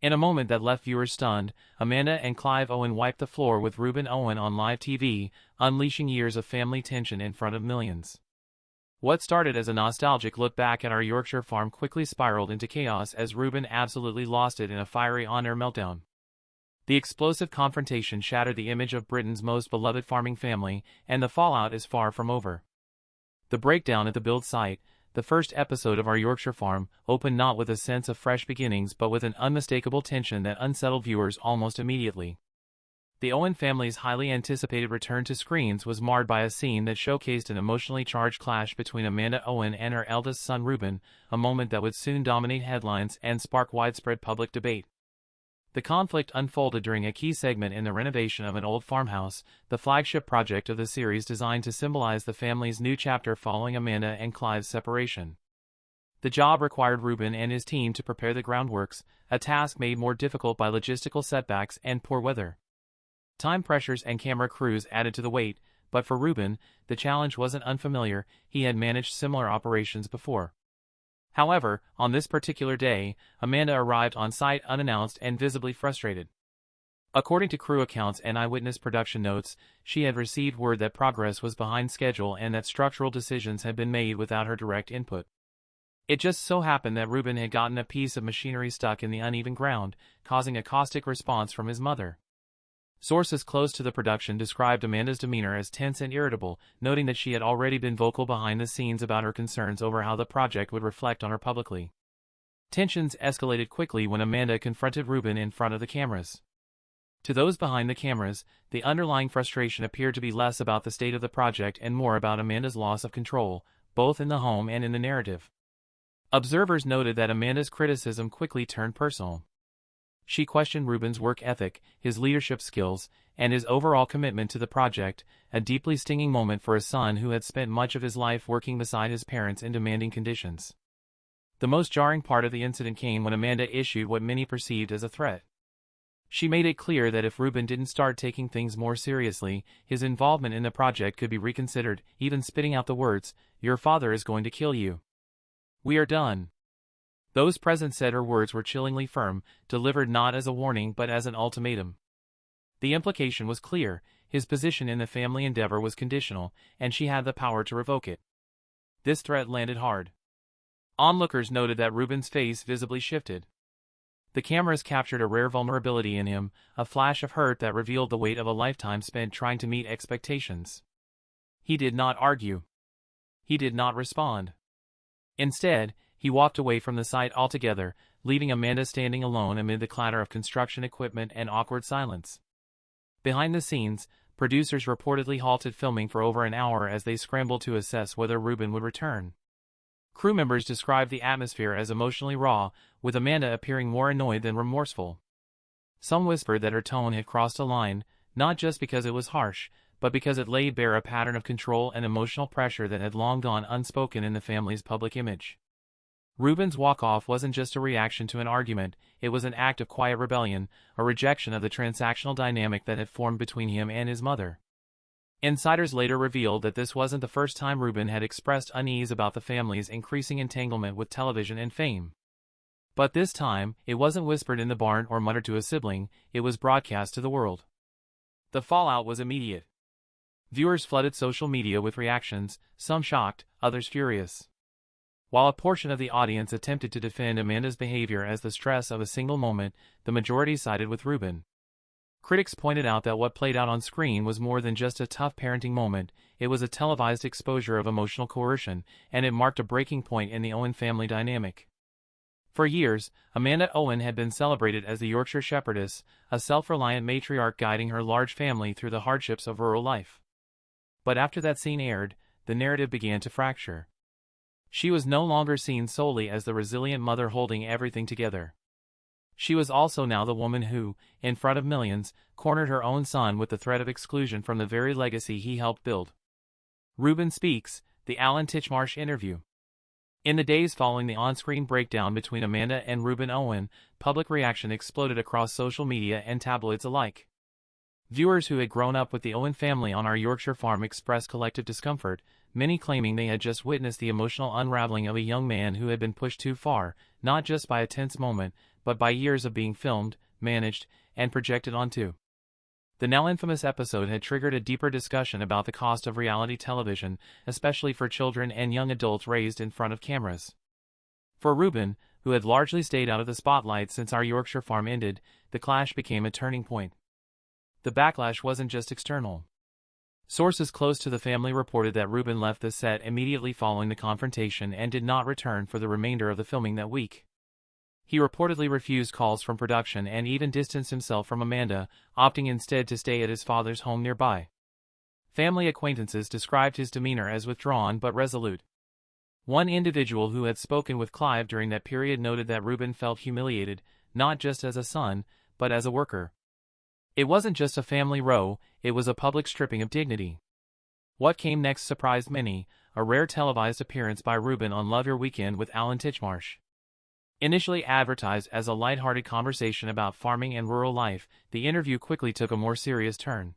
In a moment that left viewers stunned, Amanda and Clive Owen wiped the floor with Reuben Owen on live TV, unleashing years of family tension in front of millions. What started as a nostalgic look back at our Yorkshire farm quickly spiraled into chaos as Reuben absolutely lost it in a fiery on-air meltdown. The explosive confrontation shattered the image of Britain's most beloved farming family, and the fallout is far from over. The breakdown at the build site, the first episode of Our Yorkshire Farm, opened not with a sense of fresh beginnings but with an unmistakable tension that unsettled viewers almost immediately. The Owen family's highly anticipated return to screens was marred by a scene that showcased an emotionally charged clash between Amanda Owen and her eldest son Reuben, a moment that would soon dominate headlines and spark widespread public debate. The conflict unfolded during a key segment in the renovation of an old farmhouse, the flagship project of the series designed to symbolize the family's new chapter following Amanda and Clive's separation. The job required Reuben and his team to prepare the groundworks, a task made more difficult by logistical setbacks and poor weather. Time pressures and camera crews added to the weight, but for Reuben, the challenge wasn't unfamiliar. He had managed similar operations before. However, on this particular day, Amanda arrived on site unannounced and visibly frustrated. According to crew accounts and eyewitness production notes, she had received word that progress was behind schedule and that structural decisions had been made without her direct input. It just so happened that Reuben had gotten a piece of machinery stuck in the uneven ground, causing a caustic response from his mother. Sources close to the production described Amanda's demeanor as tense and irritable, noting that she had already been vocal behind the scenes about her concerns over how the project would reflect on her publicly. Tensions escalated quickly when Amanda confronted Reuben in front of the cameras. To those behind the cameras, the underlying frustration appeared to be less about the state of the project and more about Amanda's loss of control, both in the home and in the narrative. Observers noted that Amanda's criticism quickly turned personal. She questioned Reuben's work ethic, his leadership skills, and his overall commitment to the project, a deeply stinging moment for a son who had spent much of his life working beside his parents in demanding conditions. The most jarring part of the incident came when Amanda issued what many perceived as a threat. She made it clear that if Reuben didn't start taking things more seriously, his involvement in the project could be reconsidered, even spitting out the words, "Your father is going to kill you. We are done." Those present said her words were chillingly firm, delivered not as a warning but as an ultimatum. The implication was clear: his position in the family endeavor was conditional, and she had the power to revoke it. This threat landed hard. Onlookers noted that Reuben's face visibly shifted. The cameras captured a rare vulnerability in him, a flash of hurt that revealed the weight of a lifetime spent trying to meet expectations. He did not argue. He did not respond. Instead, he walked away from the site altogether, leaving Amanda standing alone amid the clatter of construction equipment and awkward silence. Behind the scenes, producers reportedly halted filming for over an hour as they scrambled to assess whether Reuben would return. Crew members described the atmosphere as emotionally raw, with Amanda appearing more annoyed than remorseful. Some whispered that her tone had crossed a line, not just because it was harsh, but because it laid bare a pattern of control and emotional pressure that had long gone unspoken in the family's public image. Reuben's walk-off wasn't just a reaction to an argument, it was an act of quiet rebellion, a rejection of the transactional dynamic that had formed between him and his mother. Insiders later revealed that this wasn't the first time Reuben had expressed unease about the family's increasing entanglement with television and fame. But this time, it wasn't whispered in the barn or muttered to a sibling, it was broadcast to the world. The fallout was immediate. Viewers flooded social media with reactions, some shocked, others furious. While a portion of the audience attempted to defend Amanda's behavior as the stress of a single moment, the majority sided with Reuben. Critics pointed out that what played out on screen was more than just a tough parenting moment, it was a televised exposure of emotional coercion, and it marked a breaking point in the Owen family dynamic. For years, Amanda Owen had been celebrated as the Yorkshire shepherdess, a self-reliant matriarch guiding her large family through the hardships of rural life. But after that scene aired, the narrative began to fracture. She was no longer seen solely as the resilient mother holding everything together. She was also now the woman who, in front of millions, cornered her own son with the threat of exclusion from the very legacy he helped build. Reuben Speaks, the Alan Titchmarsh interview. In the days following the on-screen breakdown between Amanda and Reuben Owen, public reaction exploded across social media and tabloids alike. Viewers who had grown up with the Owen family on our Yorkshire farm expressed collective discomfort, many claiming they had just witnessed the emotional unraveling of a young man who had been pushed too far, not just by a tense moment, but by years of being filmed, managed, and projected onto. The now infamous episode had triggered a deeper discussion about the cost of reality television, especially for children and young adults raised in front of cameras. For Reuben, who had largely stayed out of the spotlight since our Yorkshire farm ended, the clash became a turning point. The backlash wasn't just external. Sources close to the family reported that Reuben left the set immediately following the confrontation and did not return for the remainder of the filming that week. He reportedly refused calls from production and even distanced himself from Amanda, opting instead to stay at his father's home nearby. Family acquaintances described his demeanor as withdrawn but resolute. One individual who had spoken with Clive during that period noted that Reuben felt humiliated, not just as a son, but as a worker. It wasn't just a family row, it was a public stripping of dignity. What came next surprised many, a rare televised appearance by Reuben on Love Your Weekend with Alan Titchmarsh. Initially advertised as a lighthearted conversation about farming and rural life, the interview quickly took a more serious turn.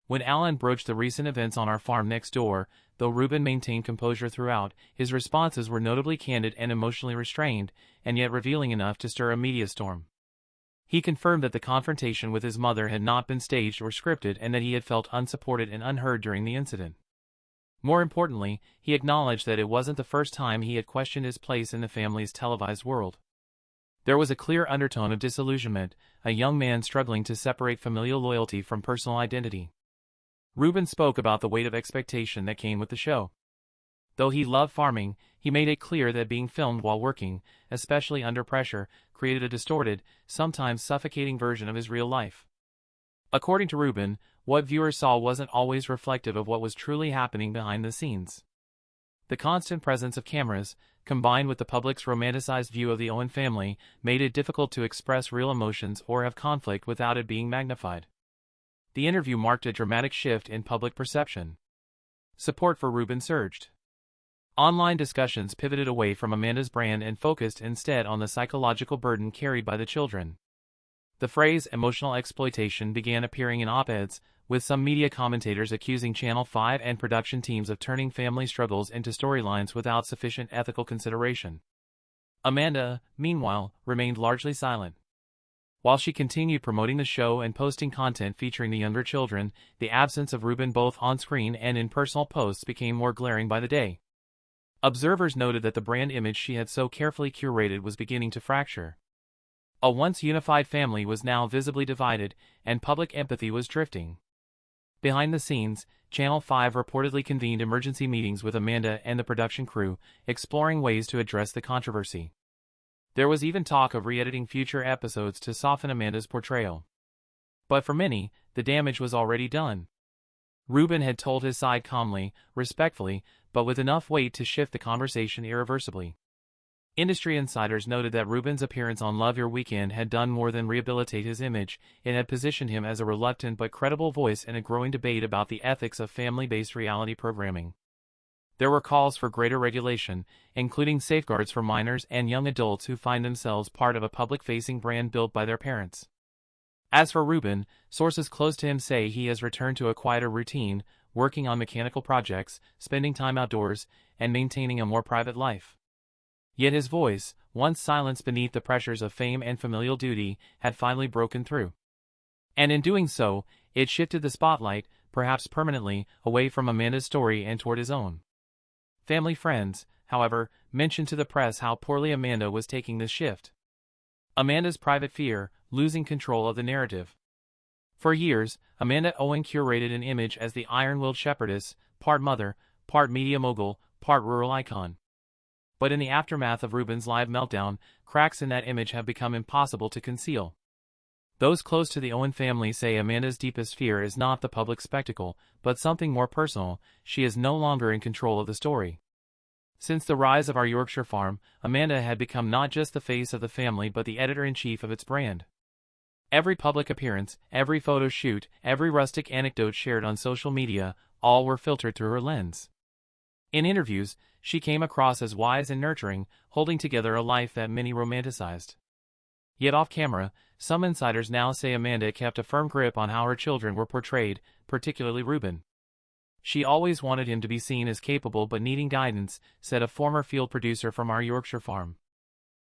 When Alan broached the recent events on our farm next door, though Reuben maintained composure throughout, his responses were notably candid and emotionally restrained, and yet revealing enough to stir a media storm. He confirmed that the confrontation with his mother had not been staged or scripted and that he had felt unsupported and unheard during the incident. More importantly, he acknowledged that it wasn't the first time he had questioned his place in the family's televised world. There was a clear undertone of disillusionment, a young man struggling to separate familial loyalty from personal identity. Reuben spoke about the weight of expectation that came with the show. Though he loved farming, he made it clear that being filmed while working, especially under pressure, created a distorted, sometimes suffocating version of his real life. According to Reuben, what viewers saw wasn't always reflective of what was truly happening behind the scenes. The constant presence of cameras, combined with the public's romanticized view of the Owen family, made it difficult to express real emotions or have conflict without it being magnified. The interview marked a dramatic shift in public perception. Support for Reuben surged. Online discussions pivoted away from Amanda's brand and focused instead on the psychological burden carried by the children. The phrase emotional exploitation began appearing in op-eds, with some media commentators accusing Channel 5 and production teams of turning family struggles into storylines without sufficient ethical consideration. Amanda, meanwhile, remained largely silent. While she continued promoting the show and posting content featuring the younger children, the absence of Reuben both on-screen and in personal posts became more glaring by the day. Observers noted that the brand image she had so carefully curated was beginning to fracture. A once unified family was now visibly divided, and public empathy was drifting. Behind the scenes, Channel 5 reportedly convened emergency meetings with Amanda and the production crew, exploring ways to address the controversy. There was even talk of re-editing future episodes to soften Amanda's portrayal. But for many, the damage was already done. Reuben had told his side calmly, respectfully, but with enough weight to shift the conversation irreversibly. Industry insiders noted that Reuben's appearance on Love Your Weekend had done more than rehabilitate his image, it had positioned him as a reluctant but credible voice in a growing debate about the ethics of family-based reality programming. There were calls for greater regulation, including safeguards for minors and young adults who find themselves part of a public-facing brand built by their parents. As for Reuben, sources close to him say he has returned to a quieter routine, working on mechanical projects, spending time outdoors, and maintaining a more private life. Yet his voice, once silenced beneath the pressures of fame and familial duty, had finally broken through. And in doing so, it shifted the spotlight, perhaps permanently, away from Amanda's story and toward his own. Family friends, however, mentioned to the press how poorly Amanda was taking this shift. Amanda's private fear, losing control of the narrative. For years, Amanda Owen curated an image as the iron-willed shepherdess, part mother, part media mogul, part rural icon. But in the aftermath of Reuben's live meltdown, cracks in that image have become impossible to conceal. Those close to the Owen family say Amanda's deepest fear is not the public spectacle, but something more personal. She is no longer in control of the story. Since the rise of our Yorkshire farm, Amanda had become not just the face of the family but the editor-in-chief of its brand. Every public appearance, every photo shoot, every rustic anecdote shared on social media, all were filtered through her lens. In interviews, she came across as wise and nurturing, holding together a life that many romanticized. Yet off camera, some insiders now say Amanda kept a firm grip on how her children were portrayed, particularly Reuben. She always wanted him to be seen as capable but needing guidance, said a former field producer from our Yorkshire farm.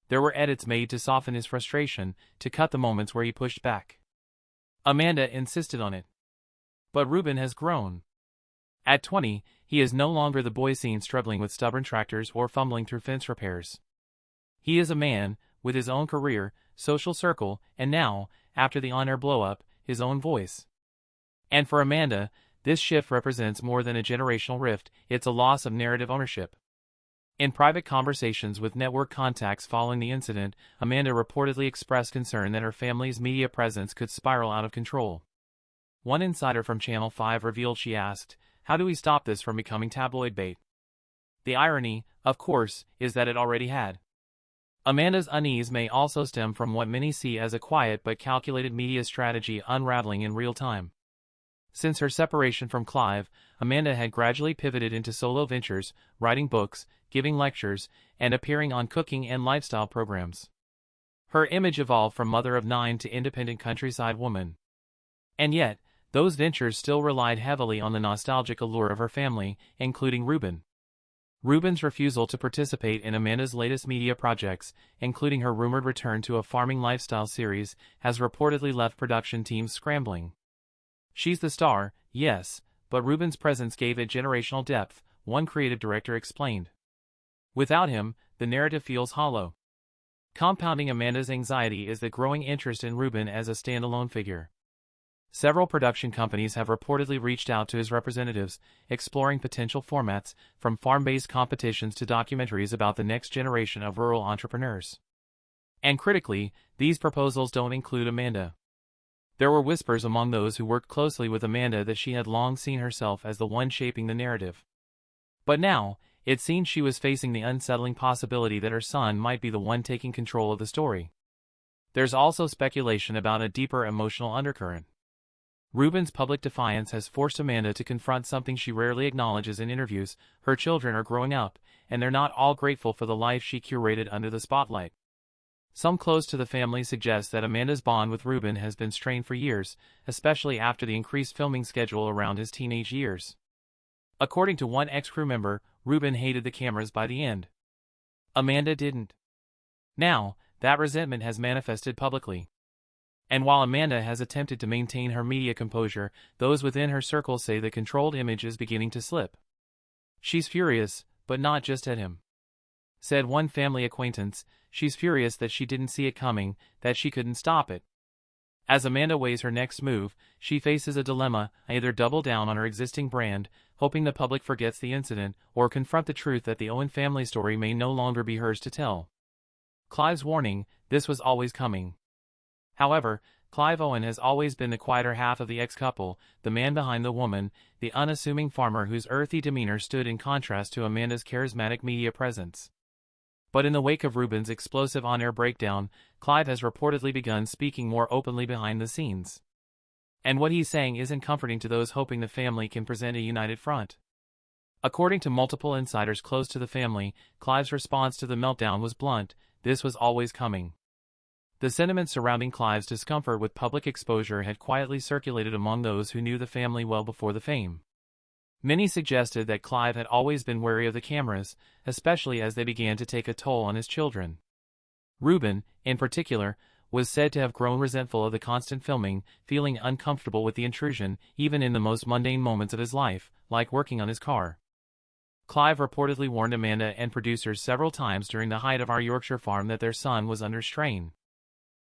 There were edits made to soften his frustration, to cut the moments where he pushed back. Amanda insisted on it. But Reuben has grown. At 20, he is no longer the boy seen struggling with stubborn tractors or fumbling through fence repairs. He is a man, with his own career, social circle, and now, after the on-air blow-up, his own voice. And for Amanda, this shift represents more than a generational rift, it's a loss of narrative ownership. In private conversations with network contacts following the incident, Amanda reportedly expressed concern that her family's media presence could spiral out of control. One insider from Channel 5 revealed she asked, "How do we stop this from becoming tabloid bait?" The irony, of course, is that it already had. Amanda's unease may also stem from what many see as a quiet but calculated media strategy unraveling in real time. Since her separation from Clive, Amanda had gradually pivoted into solo ventures, writing books, giving lectures, and appearing on cooking and lifestyle programs. Her image evolved from mother of 9 to independent countryside woman. And yet, those ventures still relied heavily on the nostalgic allure of her family, including Reuben. Reuben's refusal to participate in Amanda's latest media projects, including her rumored return to a farming lifestyle series, has reportedly left production teams scrambling. "She's the star, yes, but Reuben's presence gave it generational depth," one creative director explained. "Without him, the narrative feels hollow." Compounding Amanda's anxiety is the growing interest in Reuben as a standalone figure. Several production companies have reportedly reached out to his representatives, exploring potential formats, from farm-based competitions to documentaries about the next generation of rural entrepreneurs. And critically, these proposals don't include Amanda. There were whispers among those who worked closely with Amanda that she had long seen herself as the one shaping the narrative. But now, it seemed she was facing the unsettling possibility that her son might be the one taking control of the story. There's also speculation about a deeper emotional undercurrent. Reuben's public defiance has forced Amanda to confront something she rarely acknowledges in interviews: her children are growing up, and they're not all grateful for the life she curated under the spotlight. Some close to the family suggest that Amanda's bond with Reuben has been strained for years, especially after the increased filming schedule around his teenage years. According to one ex-crew member, Reuben hated the cameras by the end. Amanda didn't. Now, that resentment has manifested publicly. And while Amanda has attempted to maintain her media composure, those within her circle say the controlled image is beginning to slip. "She's furious, but not just at him," said one family acquaintance. "She's furious that she didn't see it coming, that she couldn't stop it." As Amanda weighs her next move, she faces a dilemma: either double down on her existing brand, hoping the public forgets the incident, or confront the truth that the Owen family story may no longer be hers to tell. Clive's warning: this was always coming. However, Clive Owen has always been the quieter half of the ex-couple, the man behind the woman, the unassuming farmer whose earthy demeanor stood in contrast to Amanda's charismatic media presence. But in the wake of Reuben's explosive on-air breakdown, Clive has reportedly begun speaking more openly behind the scenes. And what he's saying isn't comforting to those hoping the family can present a united front. According to multiple insiders close to the family, Clive's response to the meltdown was blunt: this was always coming. The sentiment surrounding Clive's discomfort with public exposure had quietly circulated among those who knew the family well before the fame. Many suggested that Clive had always been wary of the cameras, especially as they began to take a toll on his children. Reuben, in particular, was said to have grown resentful of the constant filming, feeling uncomfortable with the intrusion, even in the most mundane moments of his life, like working on his car. Clive reportedly warned Amanda and producers several times during the height of our Yorkshire farm that their son was under strain.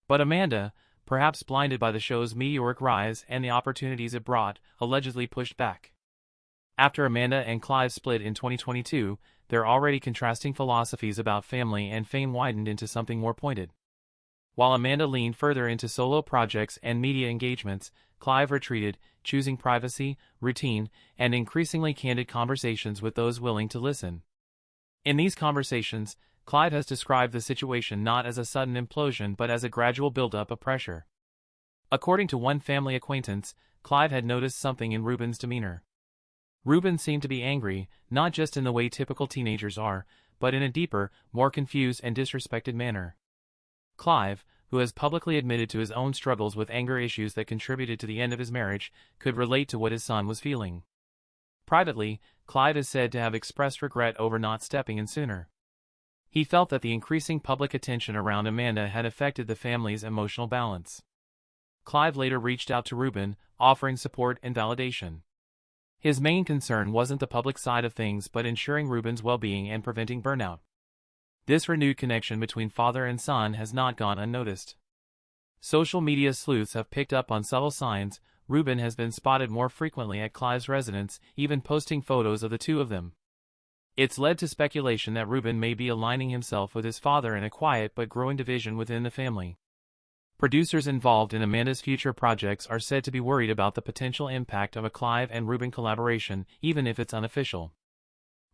But Amanda, perhaps blinded by the show's meteoric rise and the opportunities it brought, allegedly pushed back. After Amanda and Clive split in 2022, their already contrasting philosophies about family and fame widened into something more pointed. While Amanda leaned further into solo projects and media engagements, Clive retreated, choosing privacy, routine, and increasingly candid conversations with those willing to listen. In these conversations, Clive has described the situation not as a sudden implosion but as a gradual buildup of pressure. According to one family acquaintance, Clive had noticed something in Reuben's demeanor. Reuben seemed to be angry, not just in the way typical teenagers are, but in a deeper, more confused and disrespected manner. Clive, who has publicly admitted to his own struggles with anger issues that contributed to the end of his marriage, could relate to what his son was feeling. Privately, Clive is said to have expressed regret over not stepping in sooner. He felt that the increasing public attention around Amanda had affected the family's emotional balance. Clive later reached out to Reuben, offering support and validation. His main concern wasn't the public side of things but ensuring Reuben's well-being and preventing burnout. This renewed connection between father and son has not gone unnoticed. Social media sleuths have picked up on subtle signs. Reuben has been spotted more frequently at Clive's residence, even posting photos of the two of them. It's led to speculation that Reuben may be aligning himself with his father in a quiet but growing division within the family. Producers involved in Amanda's future projects are said to be worried about the potential impact of a Clive and Reuben collaboration, even if it's unofficial.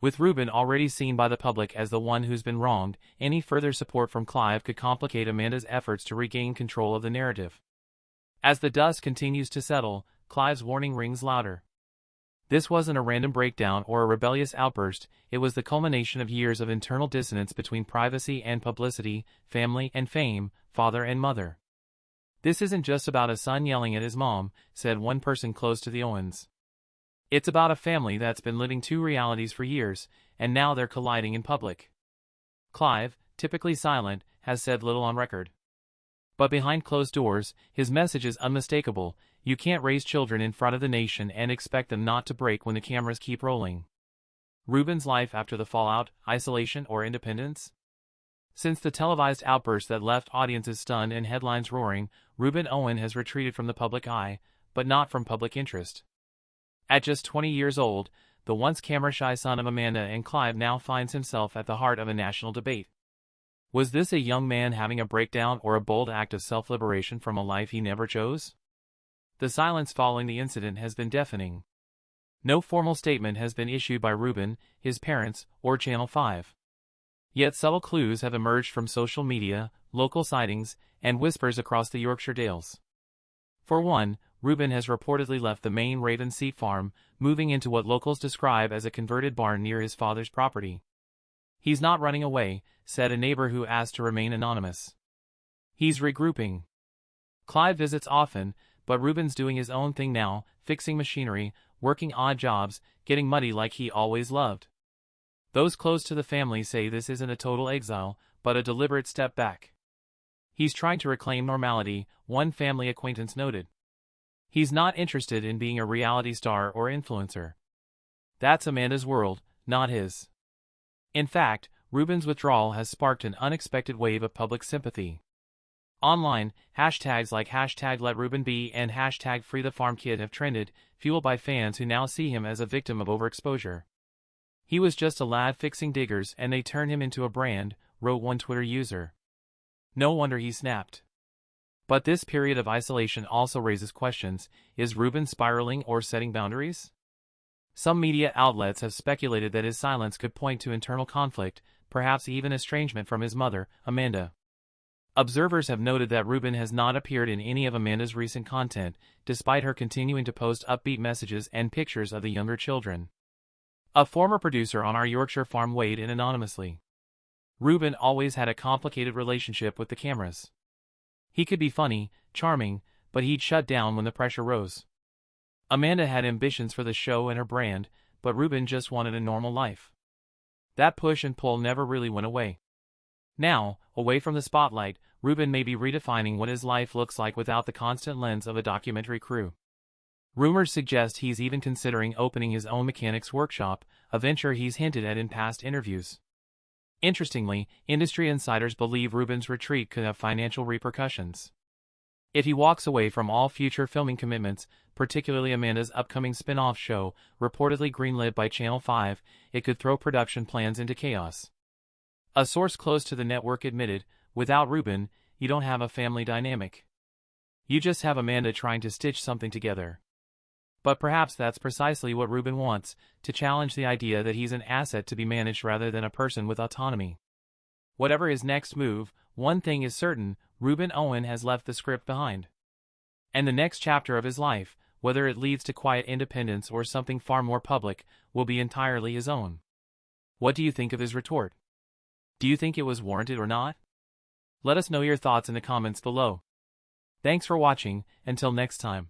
With Reuben already seen by the public as the one who's been wronged, any further support from Clive could complicate Amanda's efforts to regain control of the narrative. As the dust continues to settle, Clive's warning rings louder. This wasn't a random breakdown or a rebellious outburst, it was the culmination of years of internal dissonance between privacy and publicity, family and fame, father and mother. This isn't just about a son yelling at his mom, said one person close to the Owens. It's about a family that's been living two realities for years, and now they're colliding in public. Clive, typically silent, has said little on record. But behind closed doors, his message is unmistakable. You can't raise children in front of the nation and expect them not to break when the cameras keep rolling. Reuben's life after the fallout, isolation or independence? Since the televised outburst that left audiences stunned and headlines roaring, Reuben Owen has retreated from the public eye, but not from public interest. At just 20 years old, the once camera-shy son of Amanda and Clive now finds himself at the heart of a national debate. Was this a young man having a breakdown or a bold act of self-liberation from a life he never chose? The silence following the incident has been deafening. No formal statement has been issued by Reuben, his parents, or Channel 5. Yet subtle clues have emerged from social media, local sightings, and whispers across the Yorkshire Dales. For one, Reuben has reportedly left the main Raven Seat farm, moving into what locals describe as a converted barn near his father's property. He's not running away, said a neighbor who asked to remain anonymous. He's regrouping. Clive visits often, but Reuben's doing his own thing now, fixing machinery, working odd jobs, getting muddy like he always loved. Those close to the family say this isn't a total exile, but a deliberate step back. He's trying to reclaim normality, one family acquaintance noted. He's not interested in being a reality star or influencer. That's Amanda's world, not his. In fact, Reuben's withdrawal has sparked an unexpected wave of public sympathy. Online, hashtags like #LetReubenBe and #FreeTheFarmKid have trended, fueled by fans who now see him as a victim of overexposure. He was just a lad fixing diggers and they turned him into a brand, wrote one Twitter user. No wonder he snapped. But this period of isolation also raises questions. Is Reuben spiraling or setting boundaries? Some media outlets have speculated that his silence could point to internal conflict, perhaps even estrangement from his mother, Amanda. Observers have noted that Reuben has not appeared in any of Amanda's recent content, despite her continuing to post upbeat messages and pictures of the younger children. A former producer on our Yorkshire farm weighed in anonymously. Reuben always had a complicated relationship with the cameras. He could be funny, charming, but he'd shut down when the pressure rose. Amanda had ambitions for the show and her brand, but Reuben just wanted a normal life. That push and pull never really went away. Now, away from the spotlight, Reuben may be redefining what his life looks like without the constant lens of a documentary crew. Rumors suggest he's even considering opening his own mechanics workshop, a venture he's hinted at in past interviews. Interestingly, industry insiders believe Reuben's retreat could have financial repercussions. If he walks away from all future filming commitments, particularly Amanda's upcoming spin-off show, reportedly greenlit by Channel 5, it could throw production plans into chaos. A source close to the network admitted, without Reuben, you don't have a family dynamic. You just have Amanda trying to stitch something together. But perhaps that's precisely what Reuben wants, to challenge the idea that he's an asset to be managed rather than a person with autonomy. Whatever his next move, one thing is certain, Reuben Owen has left the script behind. And the next chapter of his life, whether it leads to quiet independence or something far more public, will be entirely his own. What do you think of his retort? Do you think it was warranted or not? Let us know your thoughts in the comments below. Thanks for watching, until next time.